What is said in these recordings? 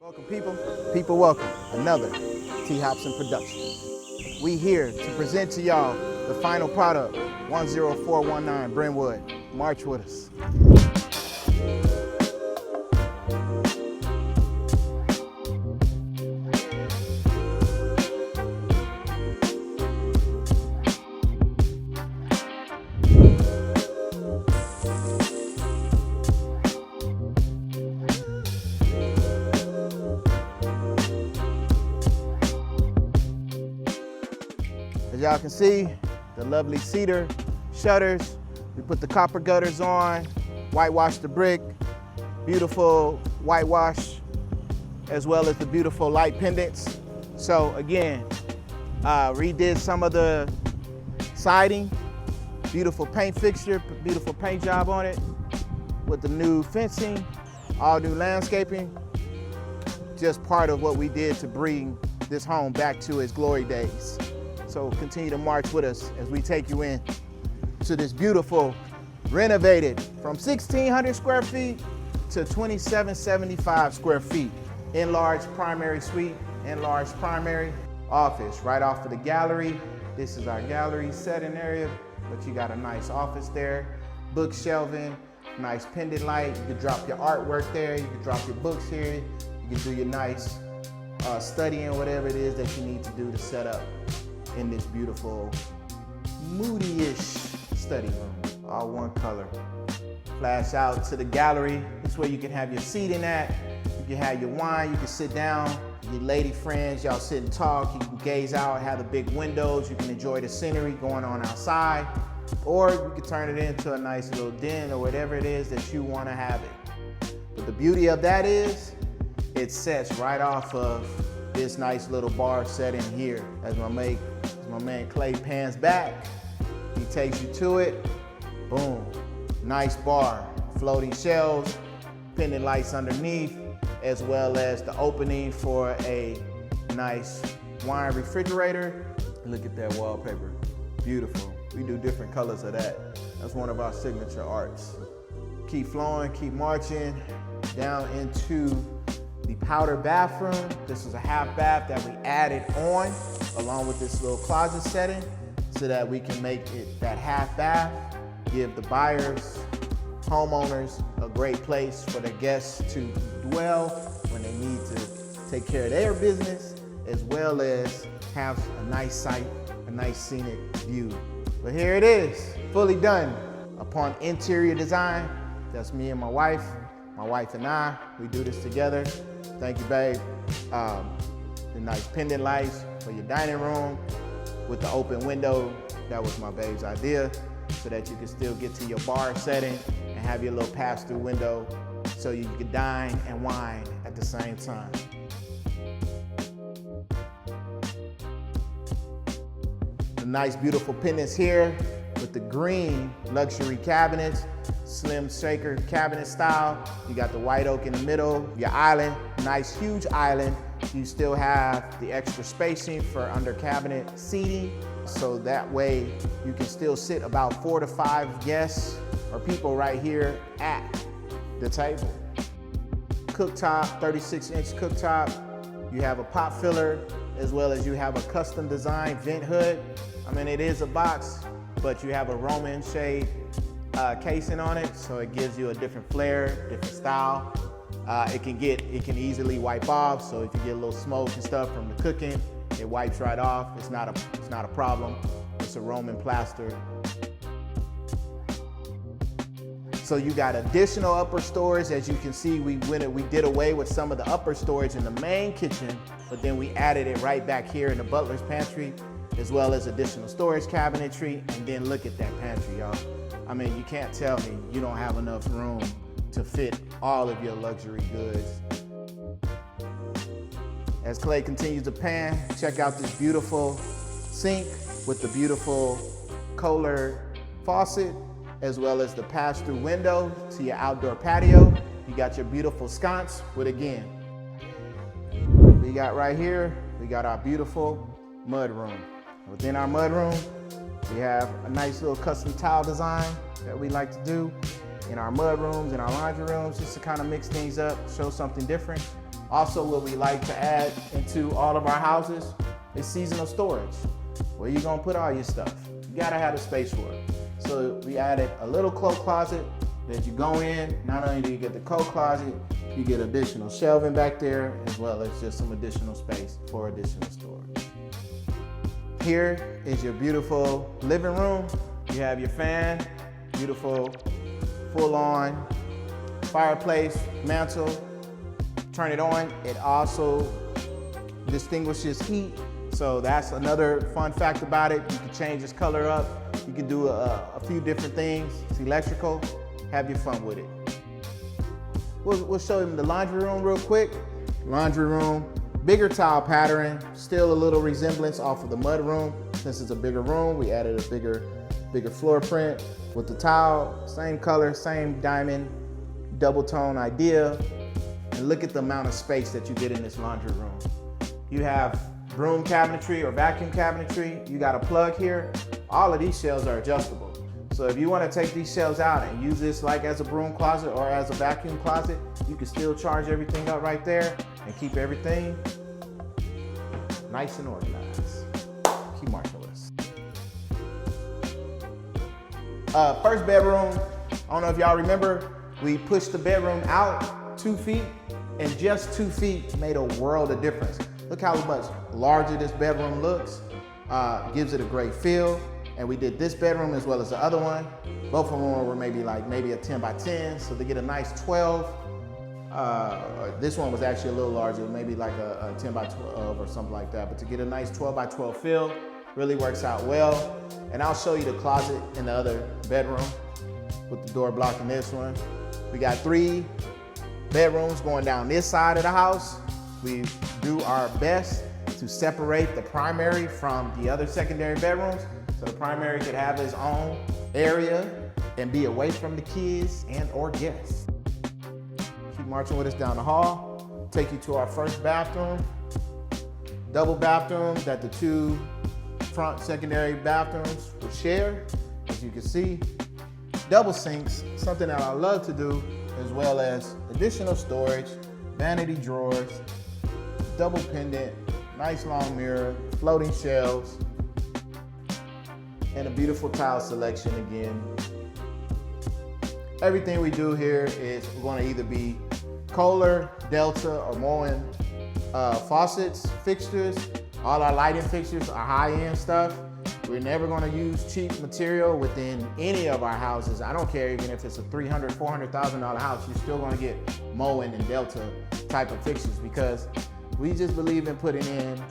Welcome, people welcome. Another T. Hobson production. We here to present to y'all the final product, 10419 Brinwood. March with us. As y'all can see, the lovely cedar shutters. We put the copper gutters on, whitewashed the brick, beautiful whitewash, as well as the beautiful light pendants. So again, redid some of the siding, beautiful paint fixture, beautiful paint job on it, with the new fencing, all new landscaping. Just part of what we did to bring this home back to its glory days. So continue to march with us as we take you in to this beautiful, renovated from 1,600 square feet to 2,775 square feet. Enlarged primary suite, enlarged primary office right off of the gallery. This is our gallery setting area, but you got a nice office there, book shelving, nice pendant light. You can drop your artwork there, you can drop your books here, you can do your nice studying, whatever it is that you need to do to set up in this beautiful, moody-ish study room, all one color. Flash out to the gallery. This is where you can have your seating at. You can have your wine, you can sit down. Your lady friends, y'all sit and talk. You can gaze out, have the big windows. You can enjoy the scenery going on outside. Or you can turn it into a nice little den or whatever it is that you want to have it. But the beauty of that is, it sets right off of this nice little bar setting here. As my man Clay pans back, he takes you to it. Boom, nice bar, floating shelves, pendant lights underneath, as well as the opening for a nice wine refrigerator. Look at that wallpaper, beautiful. We do different colors of that. That's one of our signature arts. Keep flowing, keep marching down into the powder bathroom. This is a half bath that we added on along with this little closet setting so that we can make it that half bath, give the buyers, homeowners a great place for their guests to dwell when they need to take care of their business, as well as have a nice sight, a nice scenic view. But here it is, fully done. Upon interior design, that's me and my wife and I, we do this together. Thank you, babe. The nice pendant lights for your dining room with the open window. That was my babe's idea, so that you can still get to your bar setting and have your little pass-through window so you can dine and wine at the same time. The nice, beautiful pendants here with the green luxury cabinets, slim shaker cabinet style. You got the white oak in the middle, your island, nice huge island. You still have the extra spacing for under cabinet seating, so that way you can still sit about 4 to 5 guests or people right here at the table. Cooktop, 36-inch cooktop. You have a pop filler, as well as you have a custom designed vent hood. I mean, it is a box, but you have a Roman shade casing on it, so it gives you a different flair, different style. It can easily wipe off, so if you get a little smoke and stuff from the cooking, it wipes right off. It's not a problem. It's a Roman plaster. So you got additional upper storage. As you can see, we did away with some of the upper storage in the main kitchen, but then we added it right back here in the butler's pantry, as well as additional storage cabinetry. And then look at that pantry, y'all. I mean, you can't tell me you don't have enough room to fit all of your luxury goods. As Clay continues to pan, check out this beautiful sink with the beautiful Kohler faucet, as well as the pass-through window to your outdoor patio. You got your beautiful sconce with, again, we got right here, we got our beautiful mud room. Within our mud room, we have a nice little custom tile design that we like to do in our mud rooms, in our laundry rooms, just to kind of mix things up, show something different. Also, what we like to add into all of our houses is seasonal storage. Where you gonna put all your stuff? You gotta have the space for it. So we added a little coat closet that you go in. Not only do you get the coat closet, you get additional shelving back there, as well as just some additional space for additional storage. Here is your beautiful living room. You have your fan, beautiful full-on fireplace, mantle. Turn it on. It also distinguishes heat. So that's another fun fact about it. You can change its color up. You can do a few different things. It's electrical. Have your fun with it. We'll show them the laundry room real quick. Laundry room, bigger tile pattern, still a little resemblance off of the mud room. Since it's a bigger room, we added a bigger floor print with the tile, same color, same diamond, double tone idea. And look at the amount of space that you get in this laundry room. You have broom cabinetry or vacuum cabinetry. You got a plug here. All of these shelves are adjustable. So if you want to take these shelves out and use this like as a broom closet or as a vacuum closet, you can still charge everything up right there and keep everything nice and organized. Keep marching with us. First bedroom, I don't know if y'all remember, we pushed the bedroom out 2 feet, and just 2 feet made a world of difference. Look how much larger this bedroom looks. Gives it a great feel. And we did this bedroom as well as the other one. Both of them were maybe a 10 by 10, so to get a nice 12. This one was actually a little larger, maybe like a 10 by 12 or something like that. But to get a nice 12 by 12 feel, really works out well. And I'll show you the closet in the other bedroom with the door blocking this one. We got 3 bedrooms going down this side of the house. We do our best to separate the primary from the other secondary bedrooms. So the primary could have its own area and be away from the kids and or guests. Keep marching with us down the hall. Take you to our first bathroom. Double bathroom that the 2 front secondary bathrooms will share. As you can see, double sinks, something that I love to do, as well as additional storage, vanity drawers, double pendant, nice long mirror, floating shelves, and a beautiful tile selection again. Everything we do here is we're going to either be Kohler, Delta, or Moen faucets, fixtures. All our lighting fixtures are high-end stuff. We're never going to use cheap material within any of our houses. I don't care even if it's a $300,000, $400,000 house, you're still going to get Moen and Delta type of fixtures because we just believe in putting in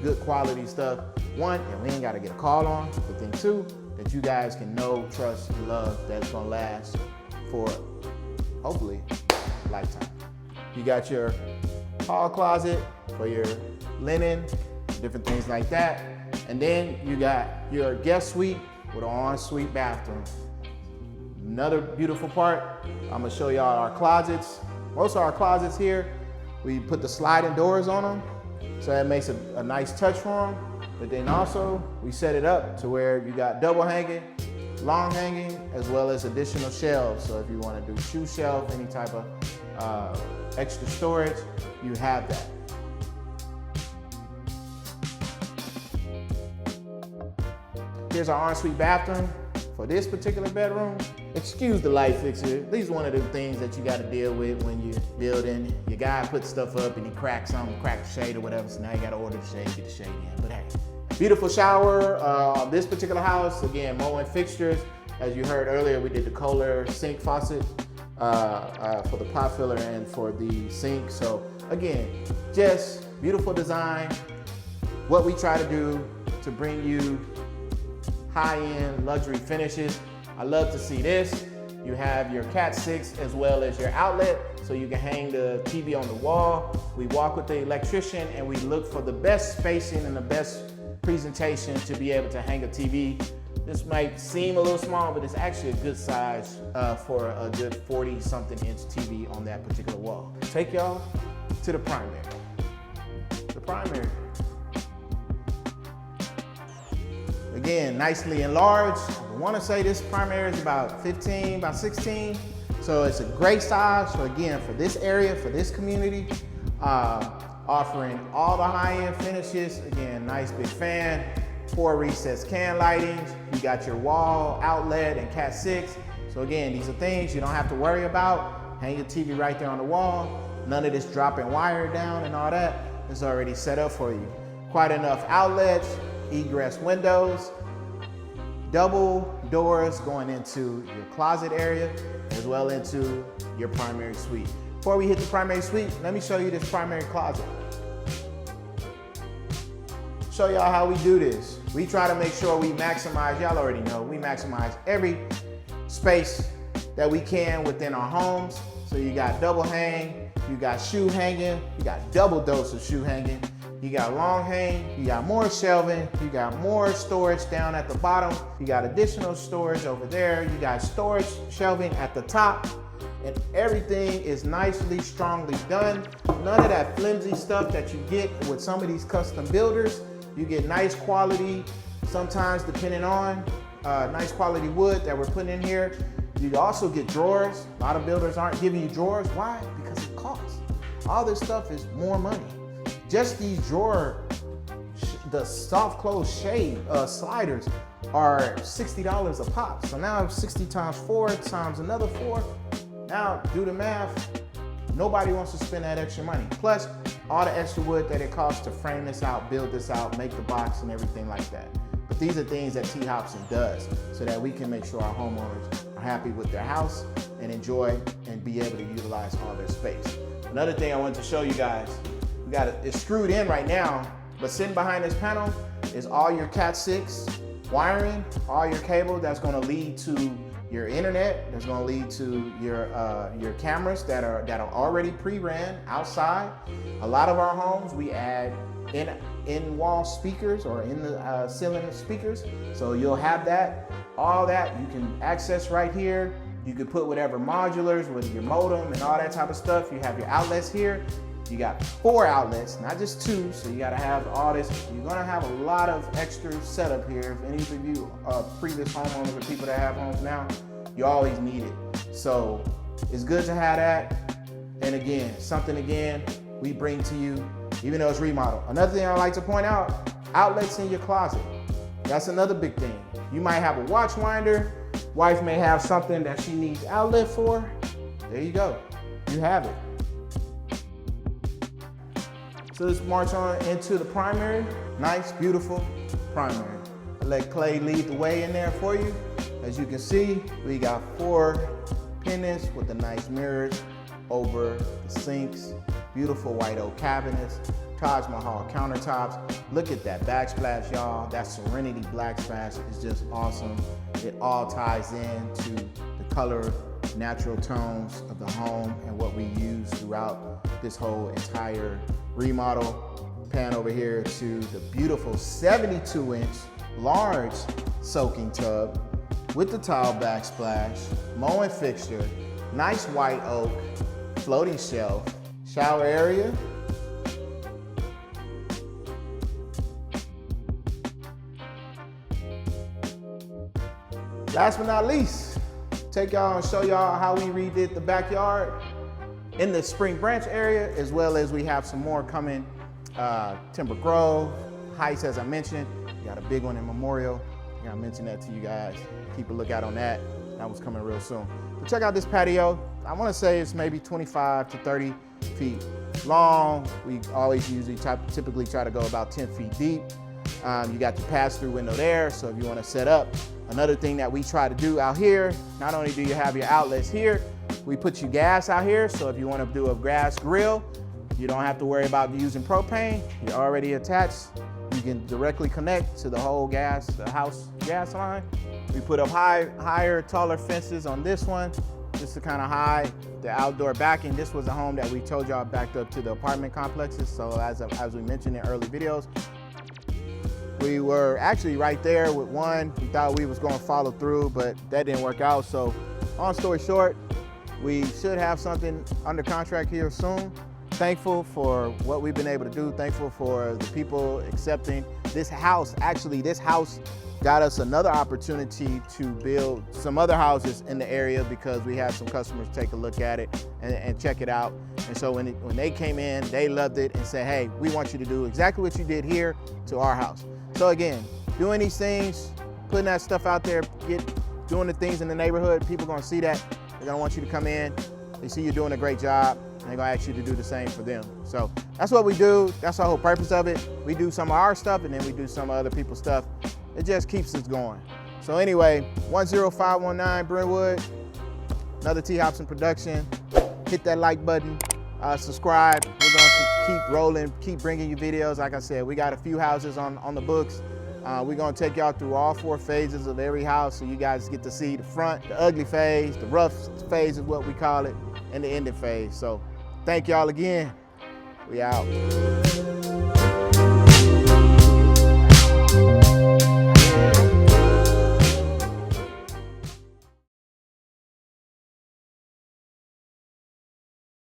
good quality stuff. 1, and we ain't got to get a call on, but then 2, that you guys can know, trust, and love that's going to last for hopefully a lifetime. You got your hall closet for your linen, different things like that. And then you got your guest suite with an ensuite bathroom. Another beautiful part, I'm gonna show y'all our closets. Most of our closets here, we put the sliding doors on them, so that makes a nice touch for them. But then also, we set it up to where you got double hanging, long hanging, as well as additional shelves. So if you wanna do shoe shelf, any type of extra storage, you have that. Here's our ensuite bathroom for this particular bedroom. Excuse the light fixture. These are one of the things that you got to deal with when you're building. Your guy puts stuff up and he cracks something, cracked the shade or whatever, so now you got to order the shade, get the shade in. But hey, beautiful shower. This particular house, again, Moen fixtures. As you heard earlier, we did the Kohler sink faucet for the pot filler and for the sink. So again, just beautiful design. What we try to do to bring you high-end luxury finishes. I love to see this. You have your Cat 6 as well as your outlet, so you can hang the TV on the wall. We walk with the electrician and we look for the best spacing and the best presentation to be able to hang a TV. This might seem a little small, but it's actually a good size for a good 40-something inch TV on that particular wall. Take y'all to the primary. The primary. Again, nicely enlarged. I want to say this primary is about 15 by 16. So it's a great size. So again, for this area, for this community, offering all the high-end finishes. Again, nice big fan, 4 recessed can lightings. You got your wall outlet and Cat 6. So again, these are things you don't have to worry about. Hang your TV right there on the wall. None of this dropping wire down and all that is already set up for you. Quite enough outlets, egress windows, double doors going into your closet area as well into your primary suite. Before we hit the primary suite, let me show you this primary closet. Show y'all how we do this. We try to make sure we maximize, y'all already know, we maximize every space that we can within our homes. So you got double hang, you got shoe hanging, you got double dose of shoe hanging, you got long hang, you got more shelving, you got more storage down at the bottom, you got additional storage over there, you got storage shelving at the top, and everything is nicely, strongly done. None of that flimsy stuff that you get with some of these custom builders. You get nice quality, sometimes depending on nice quality wood that we're putting in here. You also get drawers. A lot of builders aren't giving you drawers. Why? Because it costs. All this stuff is more money. Just these the soft close shade sliders are $60 a pop. So now 60 times 4 times another 4. Now do the math. Nobody wants to spend that extra money. Plus all the extra wood that it costs to frame this out, build this out, make the box and everything like that. But these are things that T. Hobson does so that we can make sure our homeowners are happy with their house and enjoy and be able to utilize all their space. Another thing I wanted to show you guys, it's screwed in right now, but sitting behind this panel is all your Cat 6 wiring, all your cable that's gonna lead to your internet, that's gonna lead to your cameras that are already pre-ran outside. A lot of our homes, we add in-wall speakers or in the ceiling speakers. So you'll have that, all that you can access right here. You can put whatever modulars with your modem and all that type of stuff. You have your outlets here. You got 4 outlets, not just 2, so you gotta have all this. You're gonna have a lot of extra setup here. If any of you previous homeowners or people that have homes now, you always need it. So it's good to have that. And again, we bring to you, even though it's remodel. Another thing I like to point out, outlets in your closet. That's another big thing. You might have a watch winder. Wife may have something that she needs outlet for. There you go, you have it. So let's march on into the primary. Nice, beautiful primary. I'll let Clay lead the way in there for you. As you can see, we got 4 pendants with the nice mirrors over the sinks, beautiful white oak cabinets, Taj Mahal countertops. Look at that backsplash, y'all. That Serenity backsplash is just awesome. It all ties in to the color, natural tones of the home and what we use throughout this whole entire remodel. Pan over here to the beautiful 72-inch large soaking tub with the tile backsplash, mowing fixture, nice white oak, floating shelf, shower area. Last but not least, take y'all and show y'all how we redid the backyard in the Spring Branch area, as well as we have some more coming. Timber Grove, Heights, as I mentioned. We got a big one in Memorial. I gotta mention that to you guys. Keep a lookout on that. That one's coming real soon. But check out this patio. I wanna say it's maybe 25 to 30 feet long. We always typically try to go about 10 feet deep. You got the pass-through window there, so if you wanna set up. Another thing that we try to do out here, not only do you have your outlets here, we put you gas out here, so if you wanna do a gas grill, you don't have to worry about using propane. You're already attached. You can directly connect to the whole the house gas line. We put up higher, taller fences on this one, just to kind of hide the outdoor backing. This was a home that we told y'all backed up to the apartment complexes. So as we mentioned in early videos, we were actually right there with one. We thought we was gonna follow through, but that didn't work out. So long story short, we should have something under contract here soon. Thankful for what we've been able to do. Thankful for the people accepting this house. Actually, this house got us another opportunity to build some other houses in the area because we had some customers take a look at it and check it out. And so when they came in, they loved it and said, hey, we want you to do exactly what you did here to our house. So again, doing these things, putting that stuff out there, doing the things in the neighborhood, people are gonna see that. They're gonna want you to come in, they see you doing a great job, and they're gonna ask you to do the same for them. So that's what we do, that's the whole purpose of it. We do some of our stuff and then we do some of other people's stuff. It just keeps us going. So anyway, 10519 Brinwood, another T. Hobson production. Hit that like button, subscribe. We're gonna keep rolling, keep bringing you videos. Like I said, we got a few houses on the books. We're gonna take y'all through all 4 phases of every house so you guys get to see the front, the ugly phase, the rough phase is what we call it, and the ending phase. So thank y'all again. We out.